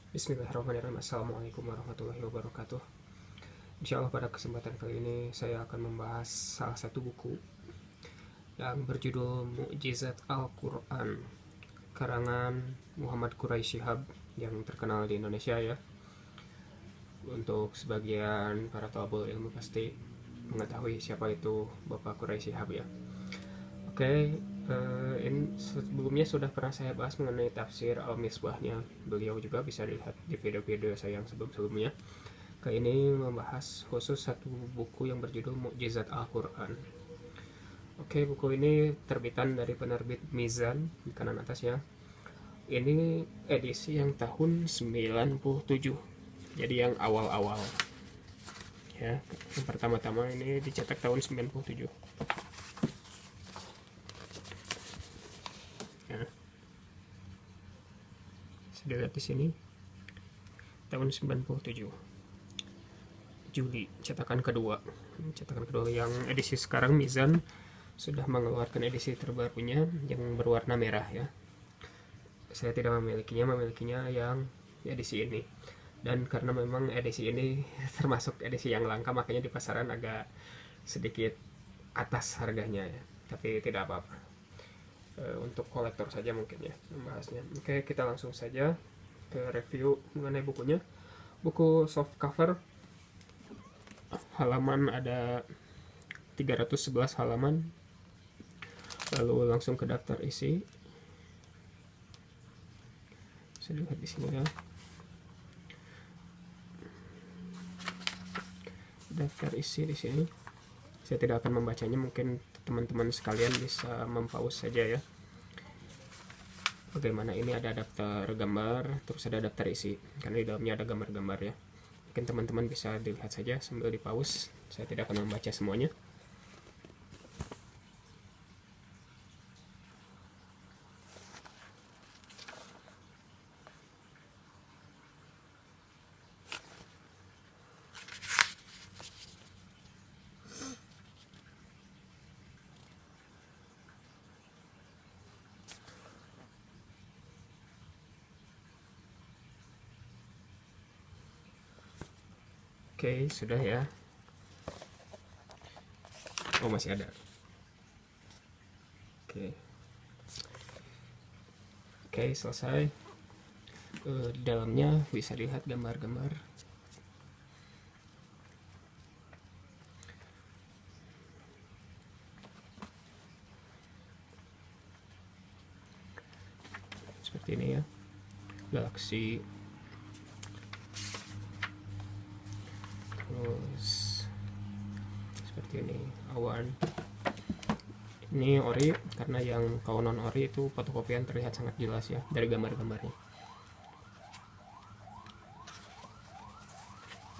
Bismillahirrahmanirrahim. Assalamualaikum warahmatullahi wabarakatuh. Insya Allah pada kesempatan kali ini saya akan membahas salah satu buku yang berjudul Mukjizat Al-Quran, karangan Muhammad Quraisy Shihab yang terkenal di Indonesia ya. Untuk sebagian para thalabul ilmu pasti mengetahui siapa itu Bapak Quraisy Shihab ya. Oke, ini sebelumnya sudah pernah saya bahas mengenai tafsir Al-Misbahnya. Beliau juga bisa dilihat di video-video saya yang sebelum-sebelumnya. Kali ini membahas khusus satu buku yang berjudul Mukjizat Al-Quran. Oke, buku ini terbitan dari penerbit Mizan di kanan atas ya. Ini edisi yang tahun 97. Jadi yang awal-awal. Ya, yang pertama-tama ini dicetak tahun 97. Dilihat di sini tahun 97 Juli cetakan kedua yang edisi sekarang Mizan sudah mengeluarkan edisi terbarunya yang berwarna merah ya. Saya tidak memilikinya yang edisi ini, dan karena memang edisi ini termasuk edisi yang langka makanya di pasaran agak sedikit atas harganya ya, tapi tidak apa-apa. Untuk kolektor saja mungkin ya membahasnya. Oke, kita langsung saja ke review mengenai bukunya. Buku soft cover, halaman ada 311 halaman. Lalu langsung ke daftar isi. Bisa dilihat di sini ya. Daftar isi di sini. Saya tidak akan membacanya, mungkin teman-teman sekalian bisa mempause saja ya. Bagaimana ini ada daftar gambar, terus ada daftar isi, karena di dalamnya ada gambar-gambar ya. Mungkin teman-teman bisa dilihat saja sambil di pause. Saya tidak akan membaca semuanya. Oke, sudah ya. Oh, masih ada. Oke, selesai. Di dalamnya bisa lihat gambar-gambar. Seperti ini ya. Galaksi. Terus seperti ini, awan. Ini ori, karena yang kalau non ori itu fotokopian terlihat sangat jelas ya dari gambar-gambarnya.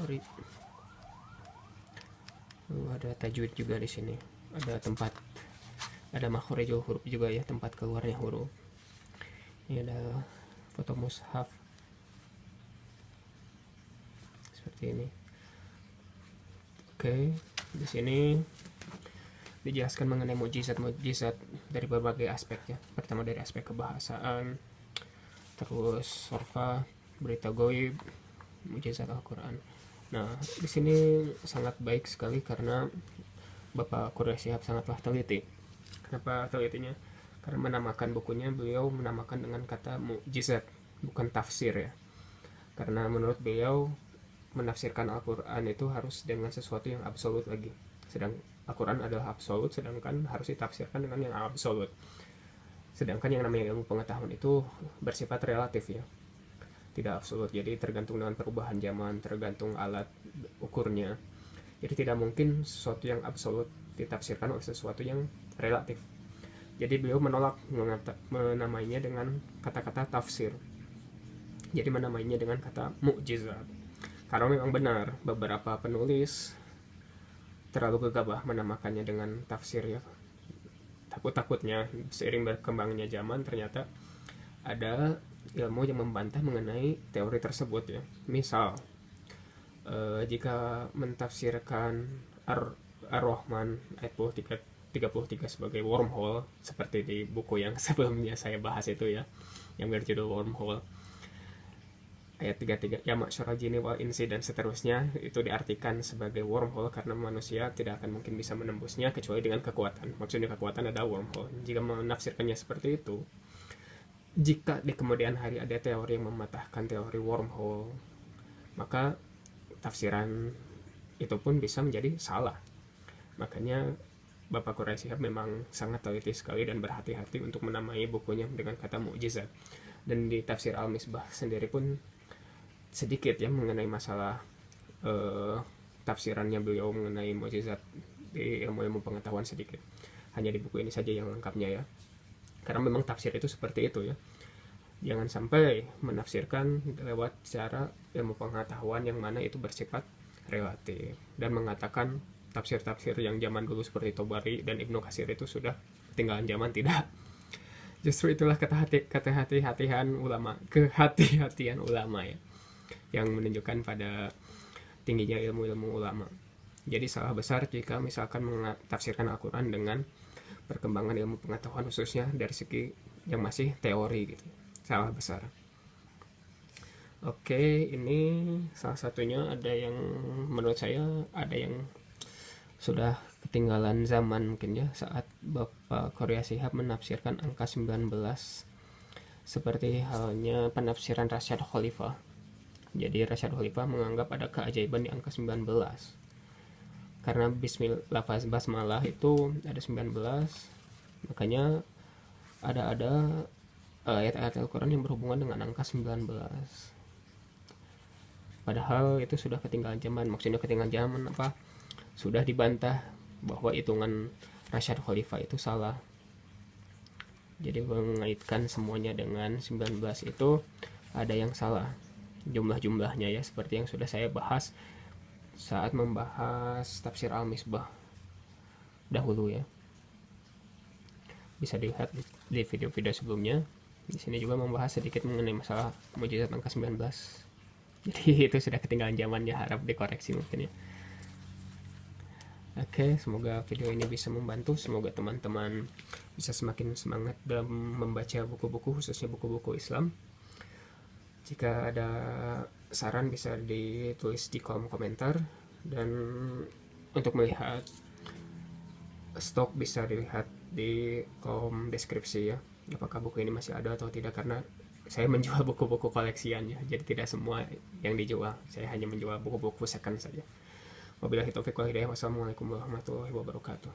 Ori. Lalu ada tajwid juga di sini. Ada tempat, ada makhorijul huruf juga ya, tempat keluarnya huruf. Ini ada foto mushaf seperti ini. Oke, di sini dijelaskan mengenai mukjizat dari berbagai aspek ya. Pertama dari aspek kebahasaan, terus sorfa, berita goib, mukjizat Al-Quran. Nah, di sini sangat baik sekali karena Bapak Quraisy Shihab sangatlah teliti. Kenapa telitinya? Karena menamakan bukunya, beliau menamakan dengan kata mukjizat, bukan tafsir ya. Karena menurut beliau menafsirkan Al-Quran itu harus dengan sesuatu yang absolut lagi. Sedang Al-Quran adalah absolut, sedangkan harus ditafsirkan dengan yang absolut. Sedangkan yang namanya ilmu pengetahuan itu bersifat relatif ya, tidak absolut. Jadi tergantung dengan perubahan zaman, tergantung alat ukurnya. Jadi tidak mungkin sesuatu yang absolut ditafsirkan oleh sesuatu yang relatif. Jadi beliau menolak menamainya dengan kata-kata tafsir. Jadi menamainya dengan kata mukjizat. Karena memang benar beberapa penulis terlalu gegabah menamakannya dengan tafsir ya. Takut-takutnya seiring berkembangnya zaman ternyata ada ilmu yang membantah mengenai teori tersebut ya. Misal jika mentafsirkan Ar-Rahman ayat 33 sebagai wormhole, seperti di buku yang sebelumnya saya bahas itu ya, yang berjudul wormhole. ayat 33 ya masyarul jinni wal insi dan seterusnya itu diartikan sebagai wormhole karena manusia tidak akan mungkin bisa menembusnya kecuali dengan kekuatan. Maksudnya kekuatan adalah wormhole. Jika menafsirkannya seperti itu, jika di kemudian hari ada teori yang mematahkan teori wormhole, maka tafsiran itu pun bisa menjadi salah. Makanya Bapak Quraisy Shihab memang sangat teliti sekali dan berhati-hati untuk menamai bukunya dengan kata mukjizat. Dan di tafsir Al-Misbah sendiri pun sedikit ya mengenai masalah tafsirannya beliau mengenai mukjizat di ilmu-ilmu pengetahuan sedikit. Hanya di buku ini saja yang lengkapnya ya. Karena memang tafsir itu seperti itu ya. Jangan sampai menafsirkan lewat cara ilmu pengetahuan yang mana itu bersifat relatif dan mengatakan tafsir-tafsir yang zaman dulu seperti Tobari dan Ibnu Katsir itu sudah ketinggalan zaman. Tidak. Justru itulah kehati-hatian ulama ya, yang menunjukkan pada tingginya ilmu-ilmu ulama. Jadi salah besar jika misalkan menafsirkan Al-Quran dengan perkembangan ilmu pengetahuan khususnya dari segi yang masih teori gitu. Salah besar. Oke, ini salah satunya ada yang menurut saya ada yang sudah ketinggalan zaman mungkin ya saat Bapak Quraisy Shihab menafsirkan angka 19 seperti halnya penafsiran Rasyad Khalifah. Jadi Rasyad Khalifah menganggap ada keajaiban di angka 19 karena lafaz basmalah itu ada 19, makanya ada ayat-ayat Al-Quran yang berhubungan dengan angka 19. Padahal itu sudah ketinggalan zaman. Maksudnya ketinggalan zaman apa? Sudah dibantah bahwa hitungan Rasyad Khalifah itu salah. Jadi mengaitkan semuanya dengan 19 itu ada yang salah jumlah-jumlahnya ya, seperti yang sudah saya bahas saat membahas tafsir Al-Misbah dahulu ya. Bisa dilihat di video-video sebelumnya. Di sini juga membahas sedikit mengenai masalah mukjizat angka 19. Jadi itu sudah ketinggalan zamannya, harap dikoreksi mungkin ya. Oke, semoga video ini bisa membantu. Semoga teman-teman bisa semakin semangat dalam membaca buku-buku, khususnya buku-buku Islam. Jika ada saran bisa ditulis di kolom komentar, dan untuk melihat stok bisa dilihat di kolom deskripsi ya, apakah buku ini masih ada atau tidak, karena saya menjual buku-buku koleksian ya, jadi tidak semua yang dijual, saya hanya menjual buku-buku second saja. Wabillahi taufiq wal hidayah. Wassalamualaikum warahmatullahi wabarakatuh.